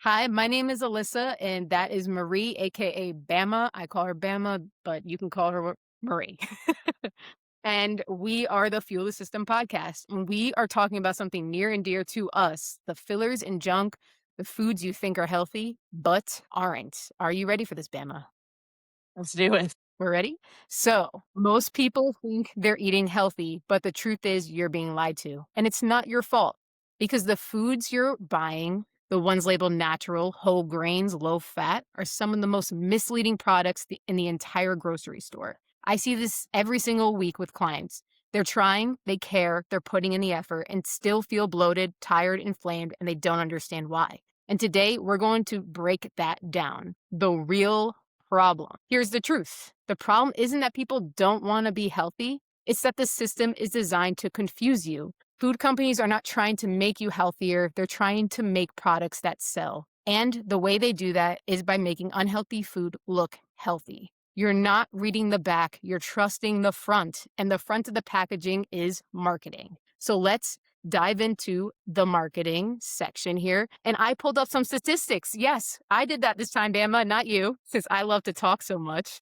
Hi, my name is Alyssa, and that is Marie, aka Bama. I call her Bama, but you can call her Marie. And we are the Fuel the System podcast. And we are talking about something near and dear to us, the fillers and junk, the foods you think are healthy, but aren't. Are you ready for this, Bama? Let's do it. We're ready? So, most people think they're eating healthy, but the truth is you're being lied to. And it's not your fault because the foods you're buying, the ones labeled natural, whole grains, low fat, are some of the most misleading products in the entire grocery store. I see this every single week with clients. They're trying, they care, they're putting in the effort, and still feel bloated, tired, inflamed, and they don't understand why. And today, we're going to break that down. The real problem. Here's the truth. The problem isn't that people don't want to be healthy. It's that the system is designed to confuse you. Food companies are not trying to make you healthier. They're trying to make products that sell. And the way they do that is by making unhealthy food look healthy. You're not reading the back, you're trusting the front, and the front of the packaging is marketing. So let's dive into the marketing section here. And I pulled up some statistics. Yes, I did that this time, Bama, not you, since I love to talk so much.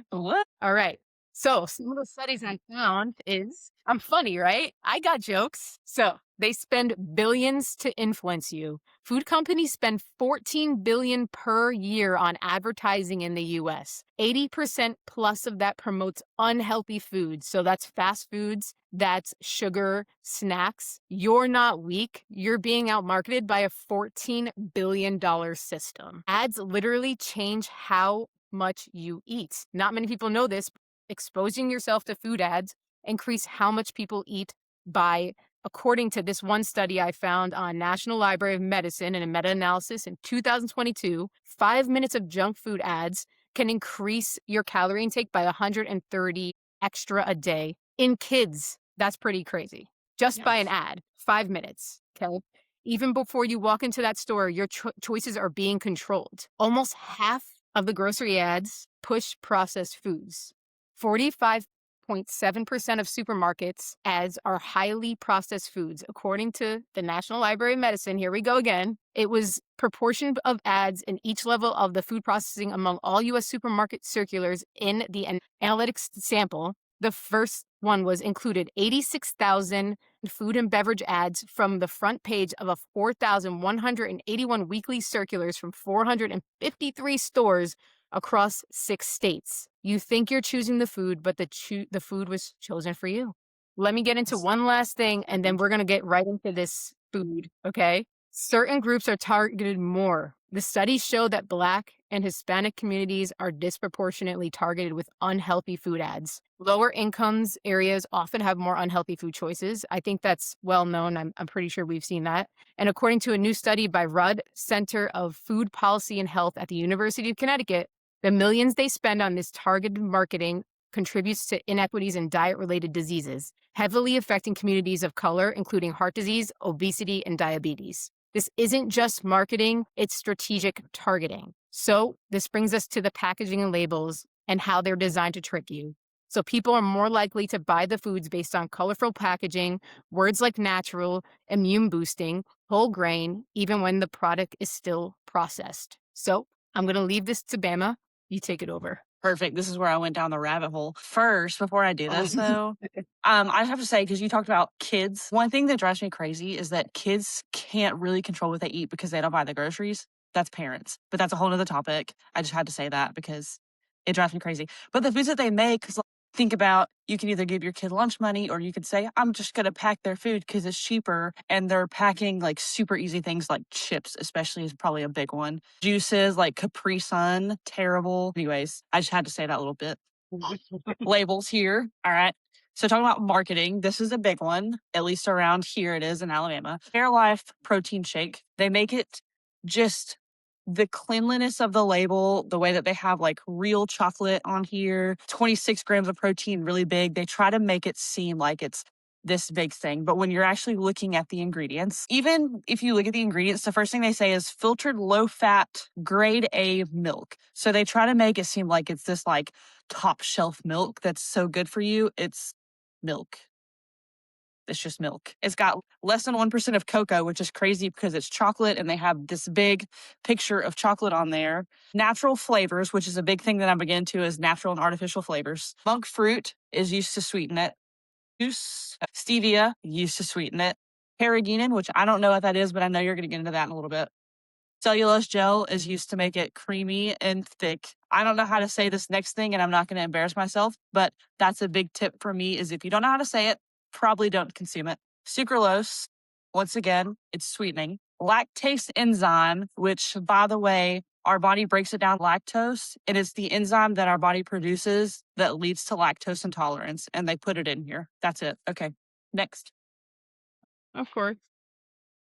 What? All right. So some of the studies I found is I'm funny, right? I got jokes. So they spend billions to influence you. Food companies spend 14 billion per year on advertising in the US. 80% plus of that promotes unhealthy foods. So that's fast foods, that's sugar, snacks. You're not weak. You're being outmarketed by a $14 billion system. Ads literally change how much you eat. Not many people know this. Exposing yourself to food ads increase how much people eat by, according to this one study I found on National Library of Medicine in a meta-analysis in 2022, 5 minutes of junk food ads can increase your calorie intake by 130 extra a day. In kids, that's pretty crazy. Just by an Yikes. ad, 5 minutes, okay? Even before you walk into that store, your choices are being controlled. Almost half of the grocery ads push processed foods. 45.7% of supermarkets ads are highly processed foods. According to the National Library of Medicine, here we go again. It was proportion of ads in each level of the food processing among all US supermarket circulars in the analytics sample. The first one was included 86,000 food and beverage ads from the front page of a 4,181 weekly circulars from 453 stores across 6 states. You think you're choosing the food, but the food was chosen for you. Let me get into That's one last thing, and then we're going to get right into this food, okay? Certain groups are targeted more. The studies show that Black and Hispanic communities are disproportionately targeted with unhealthy food ads. Lower incomes areas often have more unhealthy food choices. I think that's well known. I'm pretty sure we've seen that. And according to a new study by Rudd Center of Food Policy and Health at the University of Connecticut, the millions they spend on this targeted marketing contributes to inequities in diet-related diseases, heavily affecting communities of color, including heart disease, obesity, and diabetes. This isn't just marketing, it's strategic targeting. So this brings us to the packaging and labels and how they're designed to trick you. So people are more likely to buy the foods based on colorful packaging, words like natural, immune boosting, whole grain, even when the product is still processed. So I'm going to leave this to Bama. You take it over. perfect. This is where I went down the rabbit hole. First, before I do Oh. this though, I have to say, because you talked about kids, one thing that drives me crazy is that kids can't really control what they eat because they don't buy the groceries. That's parents. But that's a whole nother topic. I just had to say that because it drives me crazy. But the foods that they make, 'cause, like, think about, you can either give your kid lunch money or you could say, I'm just going to pack their food because it's cheaper. And they're packing like super easy things like chips, especially, is probably a big one. Juices like Capri Sun, terrible. Anyways, I just had to say that a little bit. Labels here. All right. So talking about marketing, this is a big one, at least around here it is in Alabama. Fairlife protein shake. They make it just the cleanliness of the label, the way that they have like real chocolate on here, 26 grams of protein, really big. They try to make it seem like it's this big thing. But when you're actually looking at the ingredients, even if you look at the ingredients, the first thing they say is filtered low fat grade A milk. So they try to make it seem like it's this like top shelf milk that's so good for you. It's milk. It's just milk. It's got less than 1% of cocoa, which is crazy because it's chocolate and they have this big picture of chocolate on there. Natural flavors, which is a big thing that I'm beginning to, is natural and artificial flavors. Monk fruit is used to sweeten it. Juice, stevia used to sweeten it. Carrageenan, which I don't know what that is, but I know you're going to get into that in a little bit. Cellulose gel is used to make it creamy and thick. I don't know how to say this next thing, and I'm not going to embarrass myself, but that's a big tip for me is if you don't know how to say it, probably don't consume it. Sucralose, once again, it's sweetening. Lactase enzyme, which, by the way, our body breaks it down lactose, and it's the enzyme that our body produces that leads to lactose intolerance, and they put it in here. That's it. Okay, next. Of course.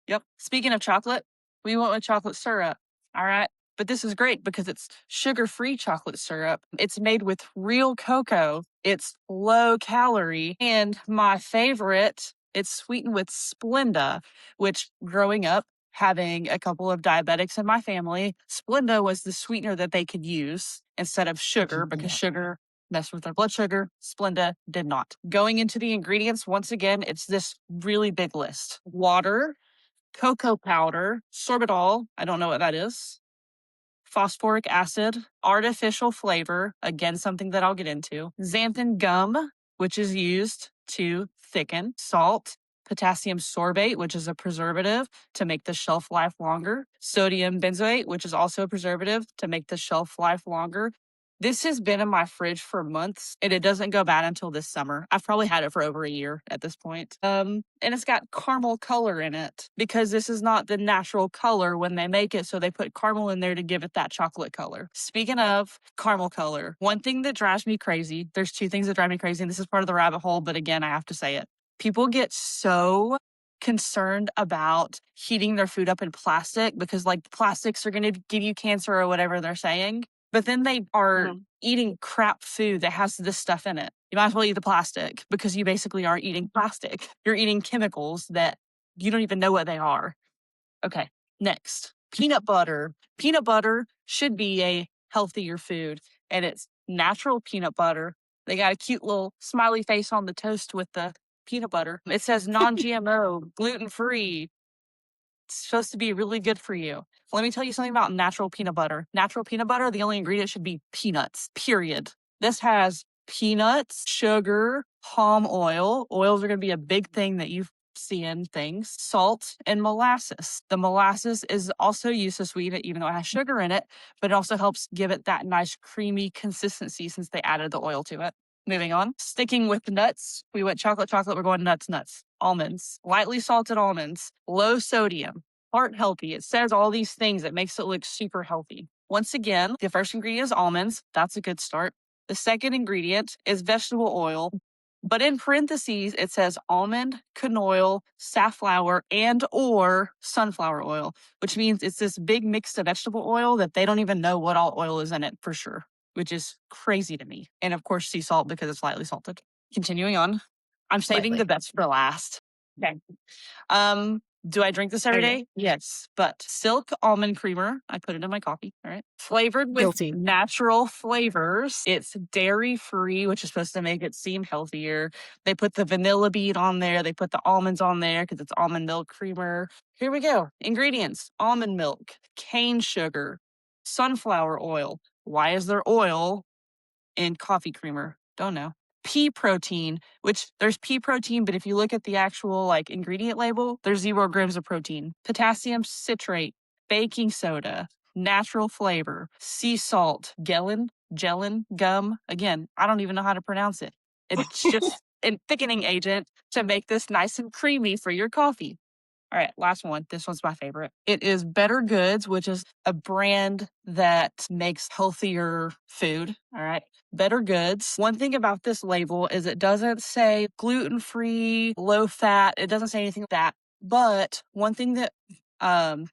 Yep. Speaking of chocolate, we went with chocolate syrup. All right. But this is great because it's sugar free chocolate syrup. It's made with real cocoa. It's low calorie. And my favorite, it's sweetened with Splenda, which growing up, having a couple of diabetics in my family, Splenda was the sweetener that they could use instead of sugar because sugar messed with their blood sugar. Splenda did not. Going into the ingredients, once again, it's this really big list: water, cocoa powder, sorbitol, I don't know what that is, phosphoric acid, artificial flavor, again, something that I'll get into, xanthan gum, which is used to thicken, salt, potassium sorbate, which is a preservative to make the shelf life longer, sodium benzoate, which is also a preservative to make the shelf life longer. This has been in my fridge for months and it doesn't go bad until this summer. I've probably had it for over a year at this point. And it's got caramel color in it because this is not the natural color when they make it. So they put caramel in there to give it that chocolate color. Speaking of caramel color, one thing that drives me crazy, there's two things that drive me crazy, and this is part of the rabbit hole, but again, I have to say it. People get so concerned about heating their food up in plastic because like plastics are going to give you cancer or whatever they're saying. But then they are eating crap food that has this stuff in it. You might as well eat the plastic because you basically are eating plastic. You're eating chemicals that you don't even know what they are. Okay, next. Peanut butter. Peanut butter should be a healthier food, and it's natural peanut butter. They got a cute little smiley face on the toast with the peanut butter. It says non-GMO, gluten-free. It's supposed to be really good for you. Let me tell you something about natural peanut butter. Natural peanut butter, the only ingredient should be peanuts, period. This has peanuts, sugar, palm oil. Oils are going to be a big thing that you see in things, salt, and molasses. The molasses is also used to sweeten it, even though it has sugar in it, but it also helps give it that nice creamy consistency since they added the oil to it. Moving on, sticking with nuts, we went chocolate, chocolate, we're going nuts, nuts. Almonds, lightly salted almonds, low sodium, heart healthy. It says all these things that makes it look super healthy. Once again, the first ingredient is almonds. That's a good start. The second ingredient is vegetable oil, but in parentheses, it says almond, canola, safflower, and or sunflower oil, which means it's this big mix of vegetable oil that they don't even know what all oil is in it for sure, which is crazy to me. And of course, sea salt because it's lightly salted. Continuing on, I'm saving Lightly. the best for last. Okay. Do I drink this every Okay. day? Yes, but silk almond creamer. I put it in my coffee. All right. Flavored with Guilty. natural flavors. It's dairy free, which is supposed to make it seem healthier. They put the vanilla bean on there. They put the almonds on there because it's almond milk creamer. Here we go. Ingredients: almond milk, cane sugar, sunflower oil. Why is there oil in coffee creamer? Don't know. Pea protein, which there's pea protein, but if you look at the actual like ingredient label, there's 0 grams of protein. Potassium citrate, baking soda, natural flavor, sea salt, gelin, gum. Again, I don't even know how to pronounce it. It's just a thickening agent to make this nice and creamy for your coffee. All right, last one. This one's my favorite. It is Better Goods, which is a brand that makes healthier food. All right. Better Goods. One thing about this label is it doesn't say gluten free, low fat. It doesn't say anything like that. But one thing that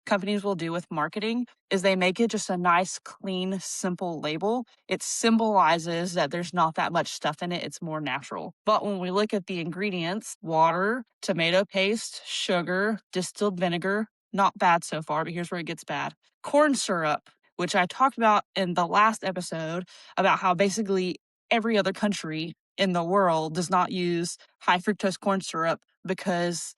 companies will do with marketing is they make it just a nice, clean, simple label. It symbolizes that there's not that much stuff in it. It's more natural. But when we look at the ingredients, water, tomato paste, sugar, distilled vinegar, not bad so far, but here's where it gets bad. Corn syrup, which I talked about in the last episode about how basically every other country in the world does not use high fructose corn syrup, because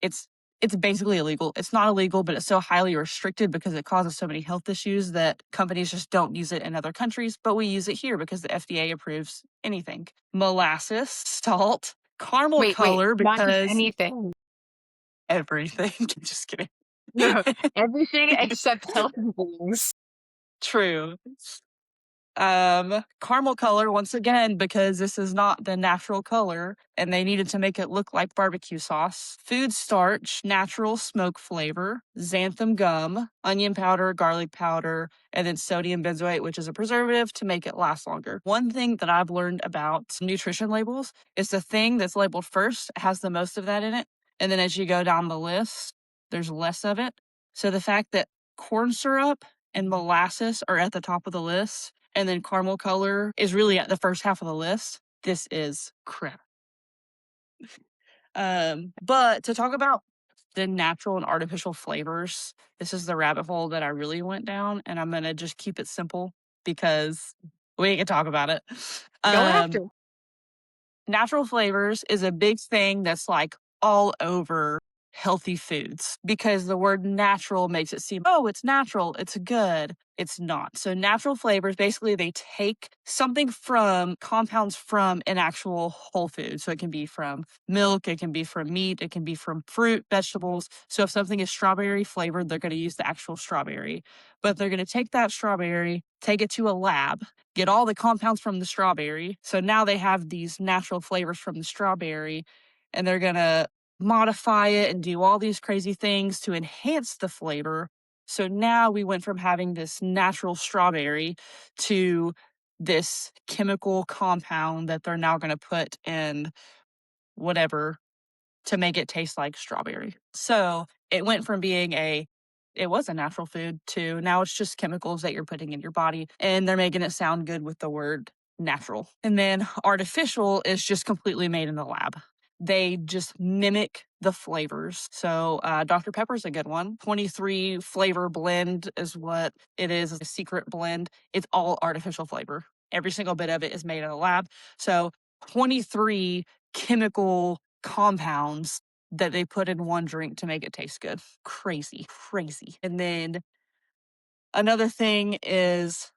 it's it's basically illegal. It's not illegal, but it's so highly restricted because it causes so many health issues that companies just don't use it in other countries, but we use it here because the FDA approves anything. Molasses, salt, caramel Wait, color not just because anything. everything. Just kidding. No, everything except healthy things. True. Caramel color once again because this is not the natural color and they needed to make it look like barbecue sauce. Food starch, natural smoke flavor, xanthan gum, onion powder, garlic powder, and then sodium benzoate, which is a preservative to make it last longer. One thing that I've learned about nutrition labels is the thing that's labeled first has the most of that in it, and then as you go down the list, there's less of it. So the fact that corn syrup and molasses are at the top of the list and then caramel color is really at the first half of the list. This is crap. But to talk about the natural and artificial flavors, this is the rabbit hole that I really went down, and I'm gonna just keep it simple because we can talk about it. You don't have Um, to. Natural flavors is a big thing that's like all over healthy foods because the word natural makes it seem, oh, it's natural, it's good. It's not. So, natural flavors basically they take something from compounds from an actual whole food. So, it can be from milk, it can be from meat, it can be from fruit, vegetables. So, if something is strawberry flavored, they're going to use the actual strawberry, but they're going to take that strawberry, take it to a lab, get all the compounds from the strawberry. So now they have these natural flavors from the strawberry, and they're going to modify it and do all these crazy things to enhance the flavor. So now we went from having this natural strawberry to this chemical compound that they're now going to put in whatever to make it taste like strawberry. So it went from being it was a natural food to now it's just chemicals that you're putting in your body and they're making it sound good with the word natural. And then artificial is just completely made in the lab. They just mimic the flavors. So Dr. Pepper's a good one. 23 flavor blend is what it is, a secret blend. It's all artificial flavor. Every single bit of it is made in a lab. So 23 chemical compounds that they put in one drink to make it taste good. Crazy, crazy. And then another thing is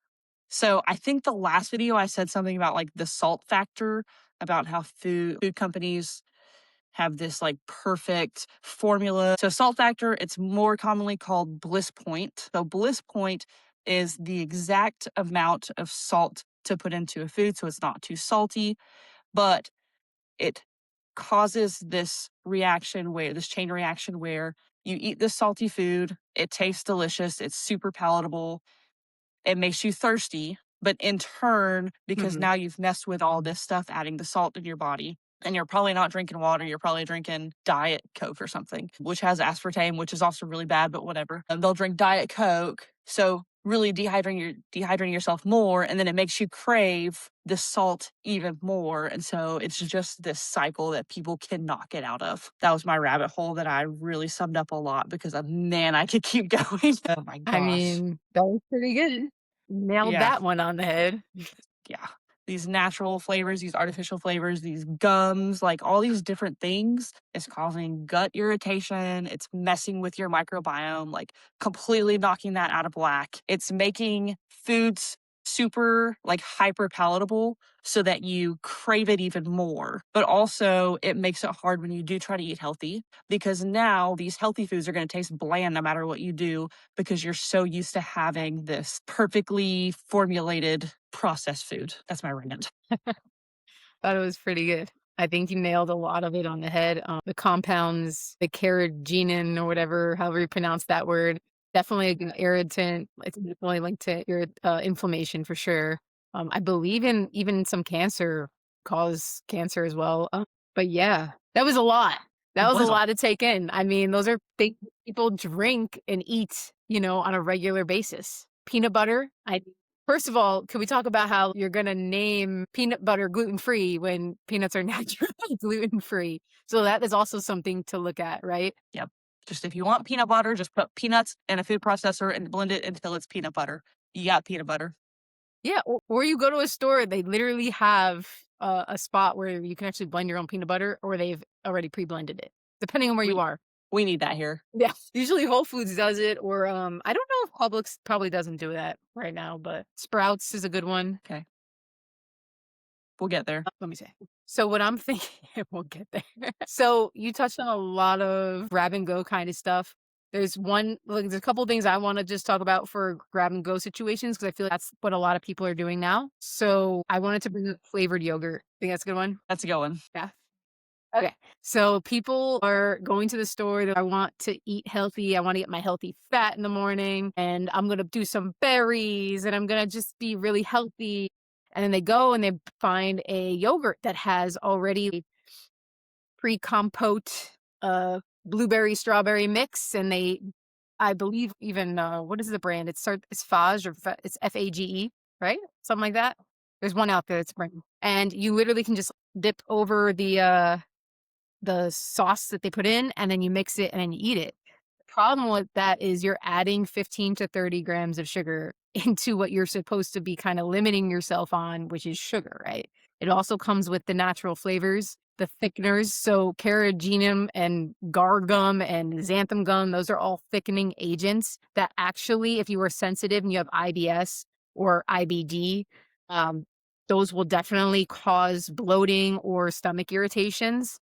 so I think the last video I said something about like the salt factor, about how food companies have this like perfect formula. So salt factor, it's more commonly called bliss point. So bliss point is the exact amount of salt to put into a food so it's not too salty, but it causes this chain reaction where you eat this salty food, it tastes delicious, it's super palatable, it makes you thirsty, but in turn, because Mhm. now you've messed with all this stuff, adding the salt in your body, and you're probably not drinking water, you're probably drinking Diet Coke or something, which has aspartame, which is also really bad, but whatever. And they'll drink Diet Coke. So really dehydrating yourself more, and then it makes you crave the salt even more. And so it's just this cycle that people cannot get out of. That was my rabbit hole that I really summed up a lot because man, I could keep going. Oh my I gosh. mean, that was pretty good. Nailed Yeah. that one on the head. Yeah. These natural flavors, these artificial flavors, these gums, like all these different things is causing gut irritation. It's messing with your microbiome, like completely knocking that out of whack. It's making foods super like hyper palatable so that you crave it even more. But also it makes it hard when you do try to eat healthy because now these healthy foods are going to taste bland no matter what you do because you're so used to having this perfectly formulated processed food. That's my rant. Thought it was pretty good. I think you nailed a lot of it on the head. The compounds, the carrageenan or whatever, however you pronounce that word, definitely an irritant. It's definitely linked to inflammation for sure. I believe in even some cancer cause cancer as well. But yeah, that was a lot. That was a Was a lot to take in. I mean, those are things people drink and eat, on a regular basis. Peanut butter. First of all, can we talk about how you're gonna name peanut butter gluten-free when peanuts are naturally gluten-free? So that is also something to look at, right? yep. Just if you want peanut butter, just put peanuts in a food processor and blend it until it's peanut butter. You got peanut butter. Yeah, or you go to a store, they literally have a spot where you can actually blend your own peanut butter, or they've already pre-blended it, depending on where you We are. we need that here. Yeah. Usually Whole Foods does it, or, I don't know if Publix probably doesn't do that right now, but Sprouts is a good one. Okay, we'll get there. Let me see. So what I'm thinking we'll get there. So you touched on a lot of grab and go kind of stuff. There's a couple things I wanna just talk about for grab and go situations because I feel like that's what a lot of people are doing now. So I wanted to bring up flavored yogurt. Think that's a good one? That's going. Yeah. Okay. So people are going to the store. I want to eat healthy. I want to get my healthy fat in the morning, and I'm going to do some berries, and I'm going to just be really healthy. And then they go and they find a yogurt that has already pre-compote blueberry strawberry mix, and I believe even what is the brand? It's Fage it's Fage, right? Something like that. There's one out there that's brand, and you literally can just dip over the sauce that they put in, and then you mix it and then you eat it. The problem with that is you're adding 15 to 30 grams of sugar into what you're supposed to be kind of limiting yourself on, which is sugar, right? It also comes with the natural flavors, the thickeners. So carrageenan and guar gum and xanthan gum, those are all thickening agents that actually, if you are sensitive and you have IBS or IBD, um, those will definitely cause bloating or stomach irritations,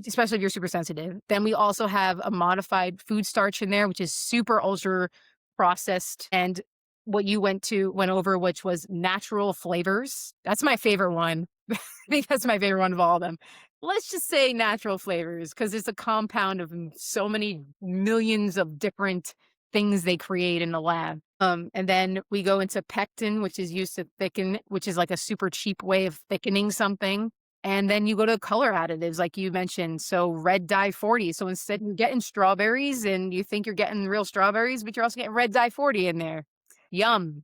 especially if you're super sensitive. Then we also have a modified food starch in there, which is super ultra processed. And what you went over, which was natural flavors. That's my favorite one. I think that's my favorite one of all of them. Let's just say natural flavors because it's a compound of so many millions of different things they create in the lab. And then we go into pectin, which is used to thicken, which is like a super cheap way of thickening something. And then you go to color additives, like you mentioned. So red dye 40. So instead you're getting strawberries and you think you're getting real strawberries, but you're also getting red dye 40 in there. Yum.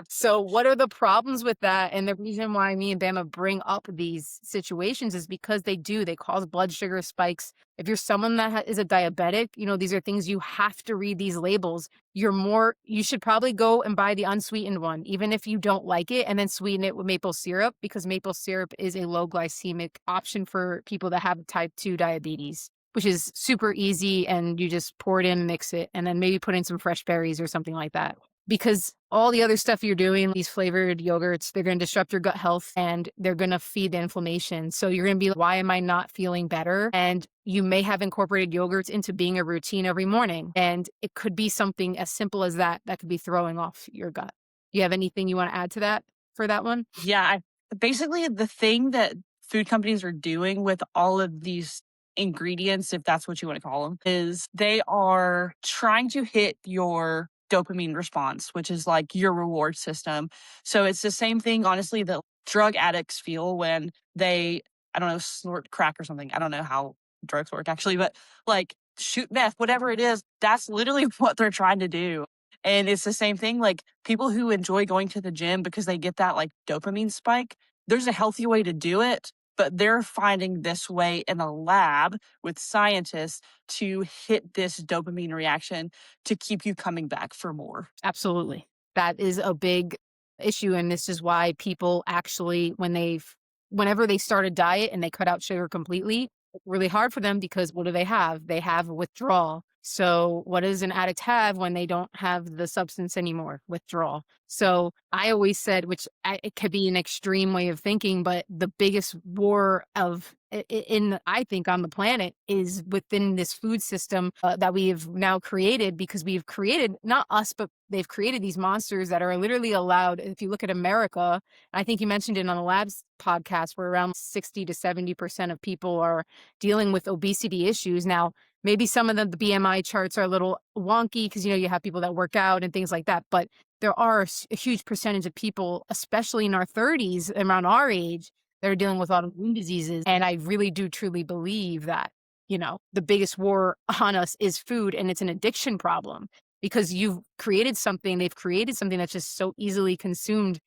So what are the problems with that? And the reason why me and Bama bring up these situations is because they cause blood sugar spikes. If you're someone that is a diabetic, these are things you have to read these labels. You should probably go and buy the unsweetened one, even if you don't like it, and then sweeten it with maple syrup because maple syrup is a low glycemic option for people that have type 2 diabetes, which is super easy. And you just pour it in, mix it, and then maybe put in some fresh berries or something like that. Because all the other stuff you're doing, these flavored yogurts, they're going to disrupt your gut health and they're going to feed the inflammation. So you're going to be like, why am I not feeling better? And you may have incorporated yogurts into being a routine every morning. And it could be something as simple as that could be throwing off your gut. Do you have anything you want to add to that for that one? Yeah, basically the thing that food companies are doing with all of these ingredients, if that's what you want to call them, is they are trying to hit your dopamine response, which is like your reward system. So it's the same thing, honestly, that drug addicts feel when they, I don't know, snort crack or something. I don't know how drugs work actually, but like shoot meth, whatever it is, that's literally what they're trying to do. And it's the same thing, like people who enjoy going to the gym because they get that like dopamine spike, there's a healthy way to do it, but they're finding this way in a lab with scientists to hit this dopamine reaction to keep you coming back for more. Absolutely. That is a big issue. And this is why people actually, whenever they start a diet and they cut out sugar completely, it's really hard for them because what do they have? They have withdrawal. So what does an addict have when they don't have the substance anymore? Withdrawal. So I always said, it could be an extreme way of thinking, but the biggest war I think on the planet is within this food system that we have now created, because we've created, not us, but they've created these monsters that are literally allowed. If you look at America, I think you mentioned it on the Labs podcast, where around 60 to 70% of people are dealing with obesity issues. Now, maybe some of the BMI charts are a little wonky because, you have people that work out and things like that. But there are a huge percentage of people, especially in our 30s, around our age, that are dealing with autoimmune diseases. And I really do truly believe that, the biggest war on us is food, and it's an addiction problem because they've created something that's just so easily consumed.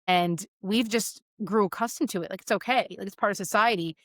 And we've just grew accustomed to it. Like, it's okay. Like, it's part of society.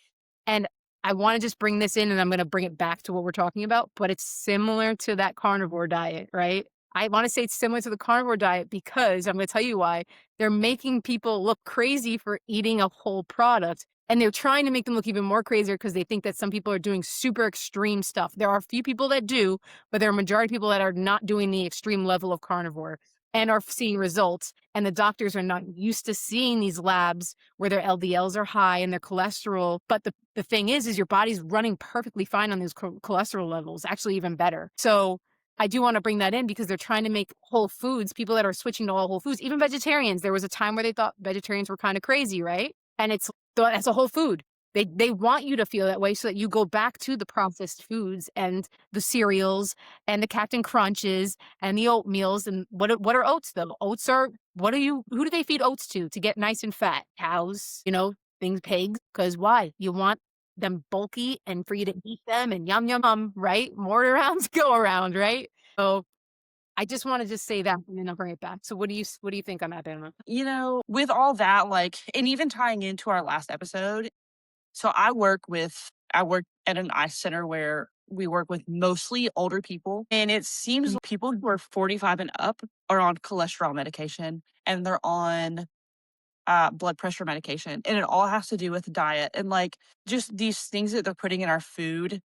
And I want to just bring this in, and I'm going to bring it back to what we're talking about, but it's similar to that carnivore diet, right? I wanna say it's similar to the carnivore diet because I'm gonna tell you why. They're making people look crazy for eating a whole product, and they're trying to make them look even more crazier because they think that some people are doing super extreme stuff. There are a few people that do, but there are a majority of people that are not doing the extreme level of carnivore and are seeing results, and the doctors are not used to seeing these labs where their LDLs are high and their cholesterol, but the thing is your body's running perfectly fine on those cholesterol levels, actually even better. So I do want to bring that in because they're trying to make whole foods, people that are switching to all whole foods, even vegetarians. There was a time where they thought vegetarians were kind of crazy, right? And that's a whole food. They want you to feel that way so that you go back to the processed foods and the cereals and the Captain Crunches and the oatmeals. And what are oats though? Oats are who do they feed oats to get nice and fat? Cows, things, pigs. Because why? You want them bulky and for you to eat them and yum yum yum, right? More rounds go around, right? So I just want to just say that and then I'll bring it back. So what do you think on that, Bama? With all that, like, and even tying into our last episode, so I work at an ice center where we work with mostly older people, and it seems Mhm. people who are 45 and up are on cholesterol medication, and they're on blood pressure medication, and it all has to do with diet and like just these things that they're putting in our food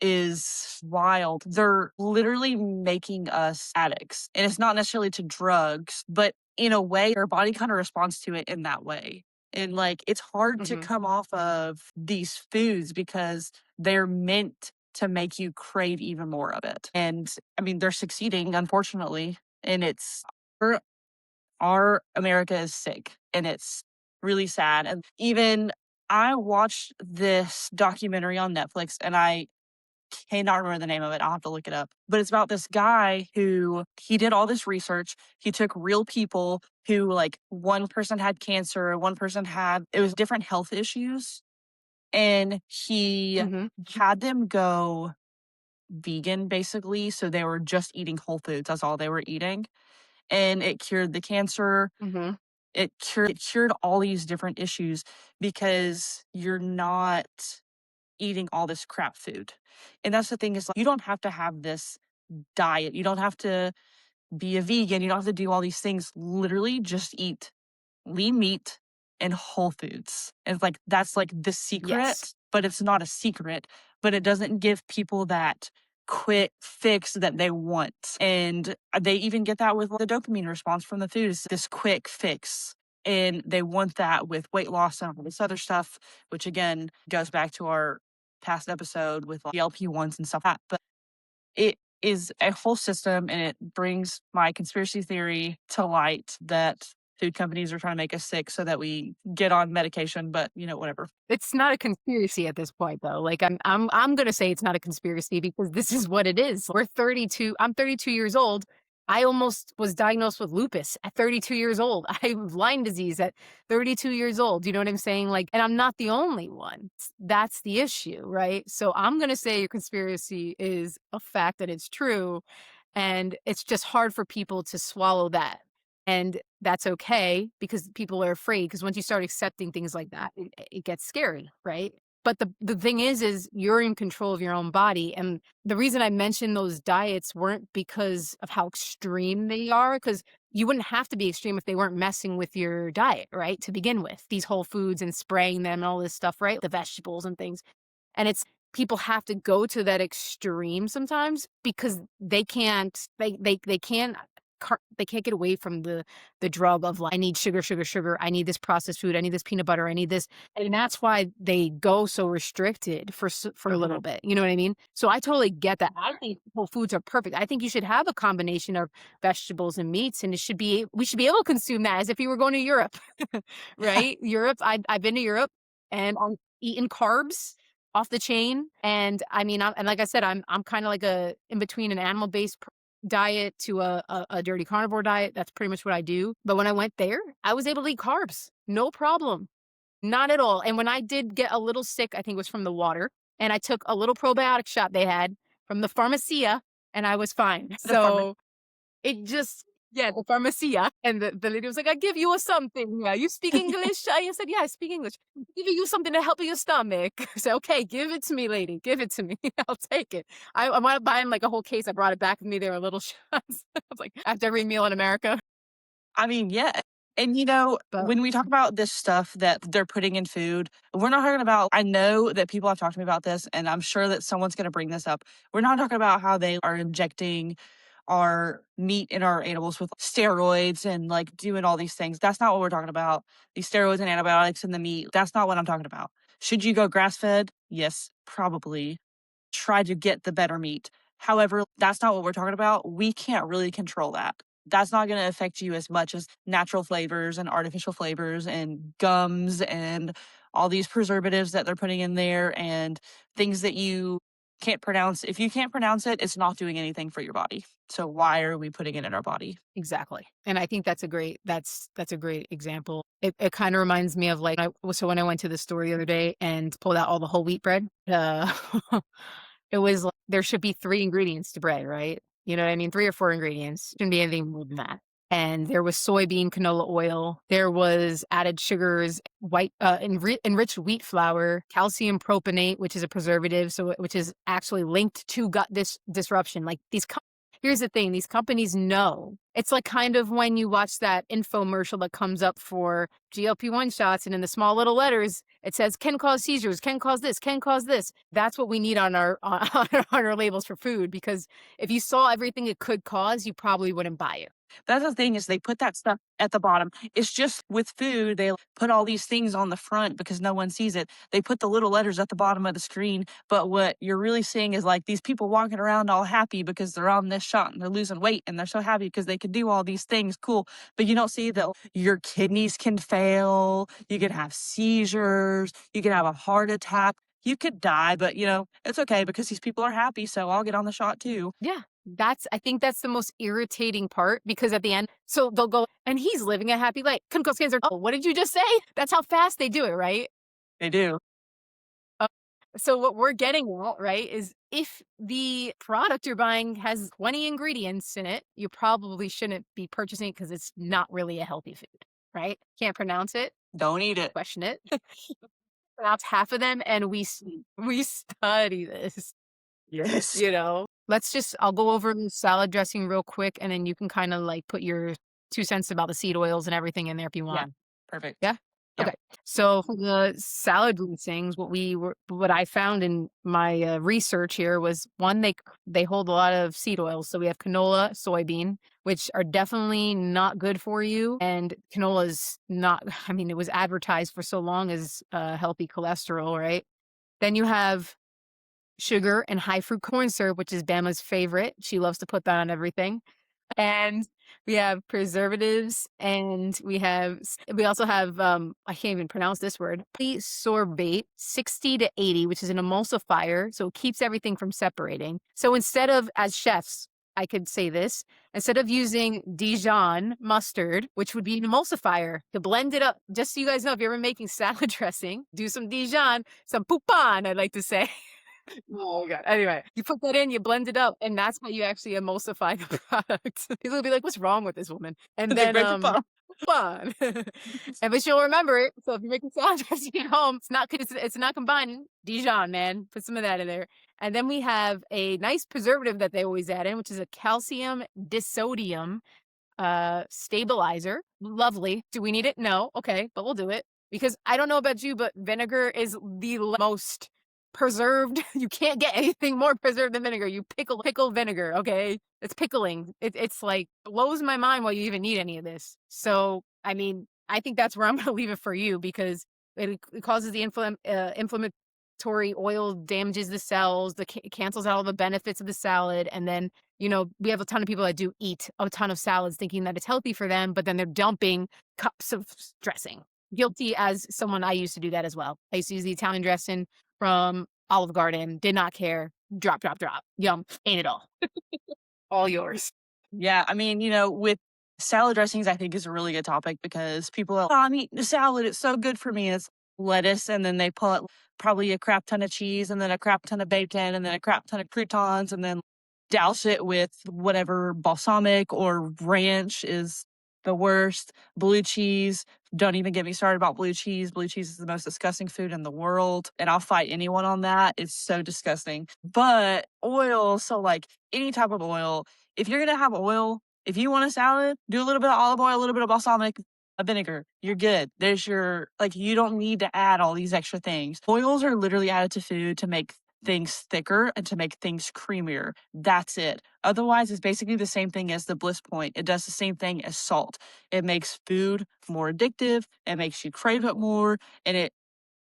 is wild. They're literally making us addicts. And it's not necessarily to drugs, but in a way, our body kind of responds to it in that way. And like, it's hard to Mhm. come off of these foods because they're meant to make you crave even more of it. And I mean, they're succeeding, unfortunately. And our, our America is sick and it's really sad. And even I watched this documentary on Netflix and I cannot remember the name of it. I'll have to look it up. But it's about this guy who he did all this research. He took real people who like one person had cancer, one person had it was different health issues, and he Mhm. had them go vegan basically. So they were just eating whole foods. That's all they were eating. And it cured the cancer. Mhm. It cured all these different issues because you're not eating all this crap food. And that's the thing is like, you don't have to have this diet. You don't have to be a vegan. You don't have to do all these things. Literally just eat lean meat and whole foods. And it's like that's like the Yes. secret, but it's not a secret, but it doesn't give people that quick fix that they want. And they even get that with the dopamine response from the food is this quick fix. And they want that with weight loss and all this other stuff, which again goes back to our past episode with like GLP-1s and stuff like that. But it is a whole system and it brings my conspiracy theory to light that food companies are trying to make us sick so that we get on medication, but whatever. It's not a conspiracy at this point though. Like I'm gonna say it's not a conspiracy because this is what it is. I'm 32 years old. I almost was diagnosed with lupus at 32 years old. I have Lyme disease at 32 years old. You know what I'm saying? Like, and I'm not the only one. That's the issue, right? So I'm gonna say your conspiracy is a fact that it's true. And it's just hard for people to swallow that. And that's okay because people are afraid because once you start accepting things like that, it gets scary, right? But the thing is you're in control of your own body. And the reason I mentioned those diets weren't because of how extreme they are, because you wouldn't have to be extreme if they weren't messing with your diet, right? To begin with, these whole foods and spraying them and all this stuff, right? The vegetables and things. And it's people have to go to that extreme sometimes because they can't get away from the drug of like, I need sugar, sugar, sugar. I need this processed food. I need this peanut butter. I need this, and that's why they go so restricted for a little Mhm. bit. You know what I mean? So I totally get that. I think whole foods are perfect. I think you should have a combination of vegetables and meats, and we should be able to consume that as if you were going to Europe, right? Europe. I've been to Europe, and I'm eating carbs off the chain. And I mean, and like I said, I'm kind of like a in between an animal based diet to a dirty carnivore diet. That's pretty much what I do. But when I went there, I was able to eat carbs, no problem, not at all. And when I did get a little sick, I think it was from the water, and I took a little probiotic shot they had from the pharmacia, and I was fine. The farmer. So it just Yeah, the pharmacia. And the lady was like, "I give you a something. You speak English?" I said, "Yeah, I speak English. Give you something to help your stomach." I said, "Okay, give it to me, lady. Give it to me. I'll take it." I wound up buying like a whole case. I brought it back with me. They were little shots. I was like, after every meal in America. I mean, yeah. And But when we talk about this stuff that they're putting in food, we're not talking about, I know that people have talked to me about this, and I'm sure that someone's going to bring this up. We're not talking about how they are injecting our meat in our animals with steroids and like doing all these things. That's not what we're talking about. These steroids and antibiotics in the meat. That's not what I'm talking about. Should you go grass fed? Yes, probably. Try to get the better meat. However, that's not what we're talking about. We can't really control that. That's not going to affect you as much as natural flavors and artificial flavors and gums and all these preservatives that they're putting in there and things that you can't pronounce. If you can't pronounce it, it's not doing anything for your body. So why are we putting it in our body? exactly. And I think that's a great example. It kind of reminds me of like so when I went to the store the other day and pulled out all the whole wheat bread. It was like there should be 3 ingredients to bread, right? You know what I mean? 3 or 4 ingredients. Shouldn't be anything more than that. And there was soybean canola oil. There was added sugars, enriched wheat flour, calcium propionate, which is a preservative, which is actually linked to gut disruption. Like here's the thing, these companies know. It's like kind of when you watch that infomercial that comes up for GLP-1 shots, and in the small little letters, it says can cause seizures, can cause this, can cause this. That's what we need on our on our labels for food, because if you saw everything it could cause, you probably wouldn't buy it. That's the thing is they put that stuff at the bottom. It's just with food, they put all these things on the front because no one sees it. They put the little letters at the bottom of the screen. But what you're really seeing is like these people walking around all happy because they're on this shot and they're losing weight and they're so happy because they can do all these things. Cool. But you don't see that your kidneys can fail. You could have seizures. You could have a heart attack. You could die, but it's okay because these people are happy. So I'll get on the shot too. Yeah. I think that's the most irritating part, because at the end, so they'll go, and he's living a happy life. Couldn't cause cancer. Oh, what did you just say? That's how fast they do it, right? They do. Uh, so what we're getting at, right, is if the product you're buying has 20 ingredients in it, you probably shouldn't be purchasing it because it's not really a healthy food, right? Can't pronounce it, Don't eat it. question it. Pronounce half of them, and we study this. Yes. I'll go over the salad dressing real quick, and then you can kind of like put your 2 cents about the seed oils and everything in there if you Yeah. want. Perfect. Yeah? Yeah. Okay. So for the salad dressings, what I found in my research here was one, they hold a lot of seed oils. So we have canola, soybean, which are definitely not good for you. And canola is not, I mean, it was advertised for so long as healthy cholesterol, right? Then you have sugar and high fruit corn syrup, which is Bama's favorite. She loves to put that on everything. And we have preservatives, and we also have I can't even pronounce this word. Sorbate 60 to 80, which is an emulsifier, so it keeps everything from separating. So instead of, as chefs, I could say this, instead of using Dijon mustard, which would be an emulsifier to blend it up, just so you guys know, if you're ever making salad dressing, do some Dijon, some poupon, I'd like to say. Oh my god. Anyway, you put that in, you blend it up, and that's how you actually emulsify the product. People will be like, "What's wrong with this woman?" And The then, great papa. fun. But she'll remember it. So if you're making salad dressing at home, it's not combining. Dijon, man, put some of that in there. And then we have a nice preservative that they always add in, which is a calcium disodium stabilizer. Lovely. Do we need it? No. Okay, but we'll do it because I don't know about you, but vinegar is the most preserved. You can't get anything more preserved than vinegar. You pickle vinegar. Okay, it's pickling. It's like blows my mind why you even need any of this. So I mean, I think that's where I'm going to leave it for you, because it causes the inflammatory oil, damages the cells, cancels out all the benefits of the salad, and then we have a ton of people that do eat a ton of salads thinking that it's healthy for them, but then they're dumping cups of dressing. Guilty as someone, I used to do that as well. I used to use the Italian dressing from Olive Garden, did not care. Drop, drop, drop. Yum. Ain't it all. All yours. Yeah, I mean, with salad dressings, I think is a really good topic because people are, oh, I'm eating a salad. It's so good for me. It's lettuce, and then they put probably a crap ton of cheese, and then a crap ton of bacon, and then a crap ton of croutons, and then douse it with whatever balsamic or ranch is the worst. Blue cheese, don't even get me started about blue cheese. Blue cheese is the most disgusting food in the world, and I'll fight anyone on that. It's so disgusting. But oil, so like any type of oil, if you're gonna have oil, if you want a salad, do a little bit of olive oil, a little bit of balsamic, a vinegar. You're good. There's your like you don't need to add all these extra things. Oils are literally added to food to make things thicker and to make things creamier. That's it. Otherwise, it's basically the same thing as the bliss point. It does the same thing as salt. It makes food more addictive, it makes you crave it more, and it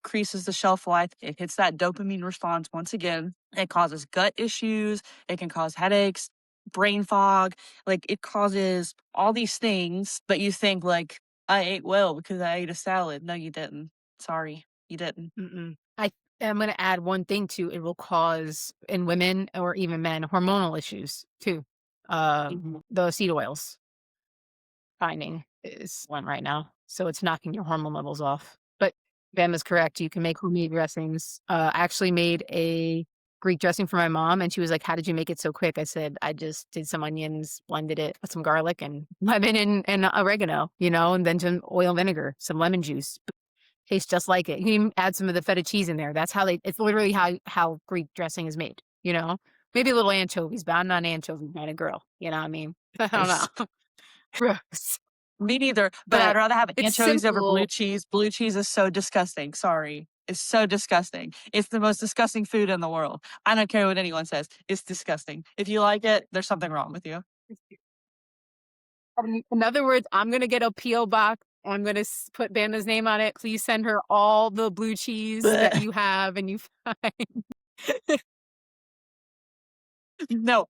increases the shelf life. It hits that dopamine response once again. It causes gut issues, it can cause headaches, brain fog, like it causes all these things, but you think like I ate well because I ate a salad. No, you didn't. Sorry, you didn't. Mm-mm. I am going to add one thing too. It will cause in women or even men hormonal issues too. The seed oils finding is one right now, so it's knocking your hormone levels off. But Bam is correct. You can make homemade dressings. I actually made a Greek dressing for my mom, and she was like, "How did you make it so quick?" I said, "I just did some onions, blended it with some garlic and lemon and oregano, and then some oil and vinegar, some lemon juice. Tastes just like it. You can even add some of the feta cheese in there. That's how it's literally how Greek dressing is made, you know? Maybe a little anchovies, but I'm not an anchovy kind of girl. You know what I mean? I don't Gross. know. Gross. Me neither, but I'd But rather have it's anchovies over blue simple. cheese. Blue cheese is so disgusting. Sorry. It's so disgusting. It's the most disgusting food in the world. I don't care what anyone says. It's disgusting. If you like it, there's something wrong with you. In other words, I'm gonna get a PO box. I'm gonna put Banda's name on it. Please send her all the blue cheese that Blech. you have and you find. No.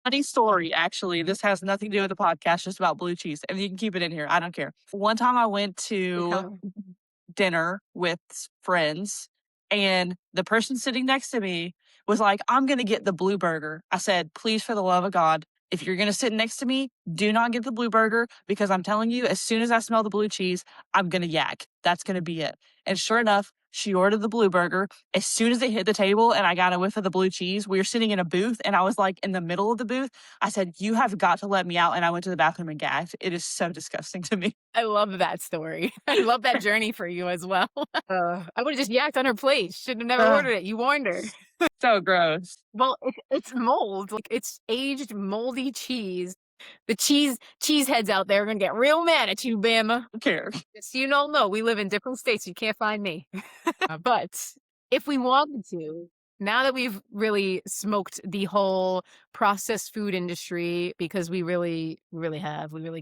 Funny story, actually. This has nothing to do with the podcast, just about blue cheese. And you can keep it in here. I don't care. One time I went to dinner with friends, and the person sitting next to me was like, I'm going to get the blue burger. I said, please, for the love of God, if you're going to sit next to me, do not get the blue burger because I'm telling you, as soon as I smell the blue cheese, I'm going to yak. That's going to be it. And sure enough, she ordered the blue burger. As soon as it hit the table and I got a whiff of the blue cheese, we were sitting in a booth and I was like in the middle of the booth. I said, you have got to let me out. And I went to the bathroom and gagged. It is so disgusting to me. I love that story. I love that journey for you as well. I would have just yacked on her plate. Should have never Ugh, ordered it. You warned her. so gross. Well, it's mold. Like it's aged moldy cheese. The cheese heads out there are gonna get real mad at you, Bama. Who cares? Just so you don't know, we live in different states. You can't find me. But if we wanted to, now that we've really smoked the whole processed food industry, because we really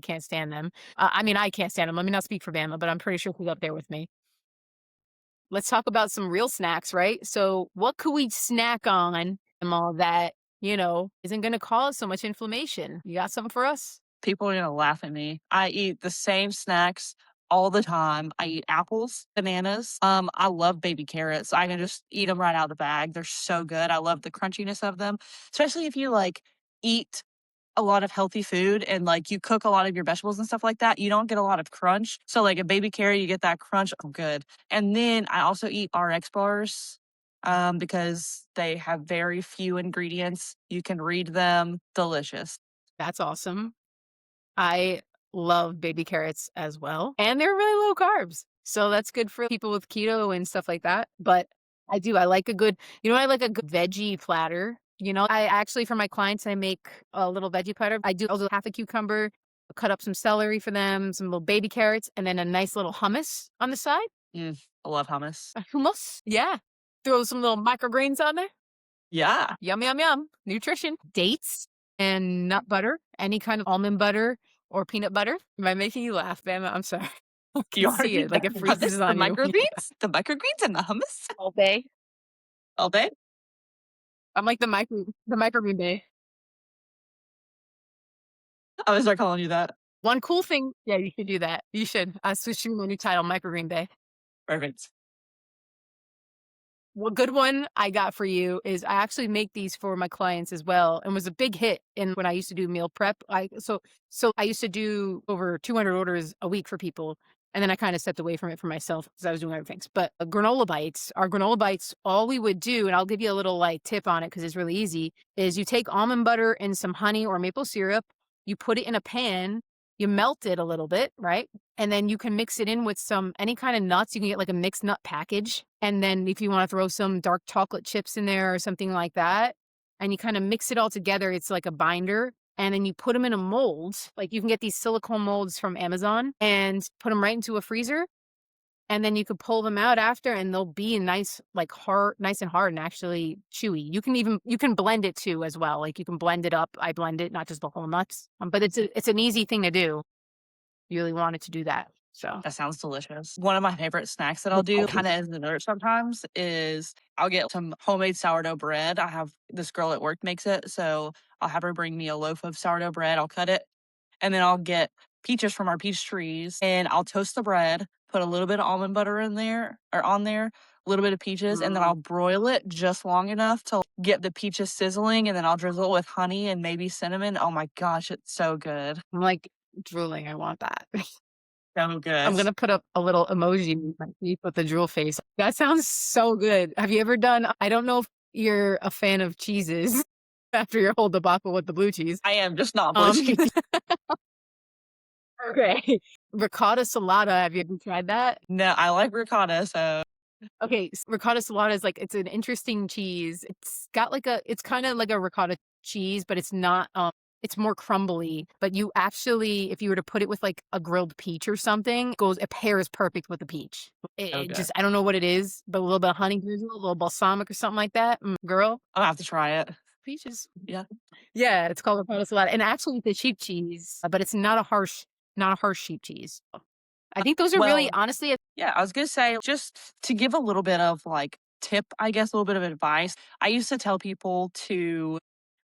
can't stand them. I mean, I can't stand them. Let me not speak for Bama, but I'm pretty sure she's up there with me. Let's talk about some real snacks, right? So, what could we snack on and all that, isn't going to cause so much inflammation? You got something for us? People are gonna laugh at me. I eat the same snacks all the time. I eat apples, bananas. I love baby carrots. I can just eat them right out of the bag. They're so good. I love the crunchiness of them, especially if you like eat a lot of healthy food and like you cook a lot of your vegetables and stuff like that. You don't get a lot of crunch. So like a baby carrot, you get that crunch. Oh, good. And then I also eat RX bars. Because they have very few ingredients. You can read them. Delicious. That's awesome. I love baby carrots as well. And they're really low carbs. So that's good for people with keto and stuff like that. But I like a good, I like a good veggie platter. I actually, for my clients, I make a little veggie platter. I do also half a cucumber, cut up some celery for them, some little baby carrots, and then a nice little hummus on the side. I love hummus. Hummus. Yeah. Throw some little microgreens on there. Yeah. Yum, yum, yum. Nutrition. Dates and nut butter, any kind of almond butter or peanut butter. Am I making you laugh, Bama? I'm sorry. I You can see already it. Like it know this. freezes The on you. microgreens and the hummus All day. all day. I'm like the microgreen day. I gonna start calling you that. One cool thing. Yeah, you should do that. You should. I switched you my new title, Microgreen Day. Perfect. One good one I got for you is I actually make these for my clients as well, and was a big hit in when I used to do meal prep. So I used to do over 200 orders a week for people. And then I kind of stepped away from it for myself because I was doing other things. But granola bites, our granola bites, all we would do, and I'll give you a little like tip on it because it's really easy, is you take almond butter and some honey or maple syrup, you put it in a pan, you melt it a little bit, right? And then you can mix it in with some any kind of nuts. You can get like a mixed nut package. And then if you want to throw some dark chocolate chips in there or something like that, and you kind of mix it all together, it's like a binder. And then you put them in a mold. Like you can get these silicone molds from Amazon and put them right into a freezer. And then you could pull them out after and they'll be nice, like hard, nice and hard and actually chewy. You can blend it too as well. Like you can blend it up. I blend it, not just the whole nuts. But it's an easy thing to do. You really wanted to do that. So That sounds delicious. One of my favorite snacks that I'll do, kind of as a dessert sometimes, is I'll get some homemade sourdough bread. I have this girl at work makes it, so I'll have her bring me a loaf of sourdough bread. I'll cut it, and then I'll get peaches from our peach trees, and I'll toast the bread, put a little bit of almond butter in there or on there, a little bit of peaches, and then I'll broil it just long enough to get the peaches sizzling, and then I'll drizzle it with honey and maybe cinnamon. Oh my gosh, it's so good. I'm like drooling. I want that. So good. I'm gonna put up a little emoji with the drool face. That sounds so good. Have you ever done? I don't know if you're a fan of cheeses after your whole debacle with the blue cheese. I am just not blue cheese. Okay, ricotta salata. Have you ever tried that? No, I like ricotta, so Okay, ricotta salata is like it's an interesting cheese. It's got like it's kind of like a ricotta cheese, but it's not. It's more crumbly. But you actually, if you were to put it with like a grilled peach or something, it pairs perfect with the peach. It just I don't know what it is, but a little bit of honey drizzle, a little balsamic or something like that. Girl, I'll have to try it. peaches. Yeah. Yeah, it's called ricotta salata, and actually it's a sheep cheese, but it's not a harsh sheep cheese. I think those are really Well, honestly. yeah, I was gonna say, just to give a little bit of like tip, I guess, a little bit of advice. I used to tell people to,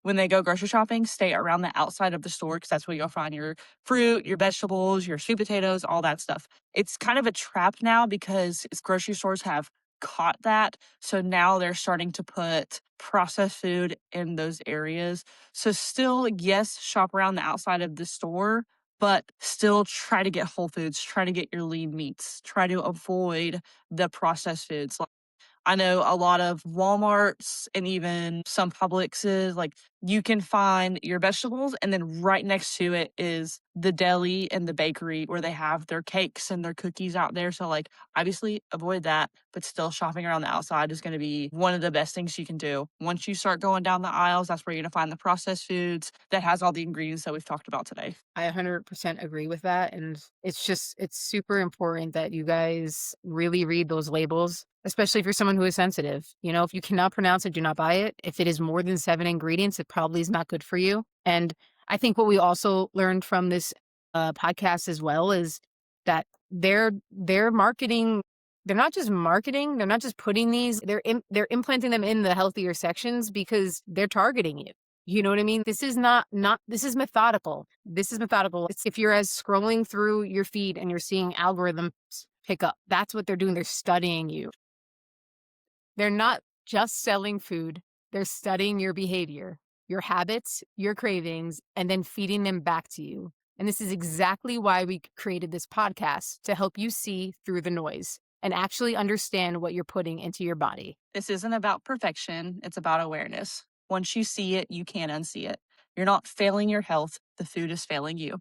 when they go grocery shopping, stay around the outside of the store because that's where you'll find your fruit, your vegetables, your sweet potatoes, all that stuff. It's kind of a trap now because grocery stores have caught that. So now they're starting to put processed food in those areas. So still, yes, shop around the outside of the store, but still try to get whole foods, try to get your lean meats, try to avoid the processed foods. Like, I know a lot of Walmarts and even some Publixes, like you can find your vegetables, and then right next to it is the deli and the bakery where they have their cakes and their cookies out there. So, like, obviously avoid that, but still shopping around the outside is going to be one of the best things you can do. Once you start going down the aisles, that's where you're going to find the processed foods that has all the ingredients that we've talked about today. I 100% agree with that. And it's super important that you guys really read those labels, especially if you're someone who is sensitive. You know, if you cannot pronounce it, do not buy it. If it is more than 7 ingredients, it probably is not good for you. And I think what we also learned from this podcast as well is that they're marketing. They're not just marketing. They're not just putting these. They're implanting them in the healthier sections because they're targeting you. You know what I mean? This is not this is methodical. This is methodical. It's if you're as scrolling through your feed and you're seeing algorithms pick up, that's what they're doing. They're studying you. They're not just selling food. They're studying your behavior, your habits, your cravings, and then feeding them back to you. And this is exactly why we created this podcast to help you see through the noise and actually understand what you're putting into your body. This isn't about perfection, it's about awareness. Once you see it, you can't unsee it. You're not failing your health, the food is failing you.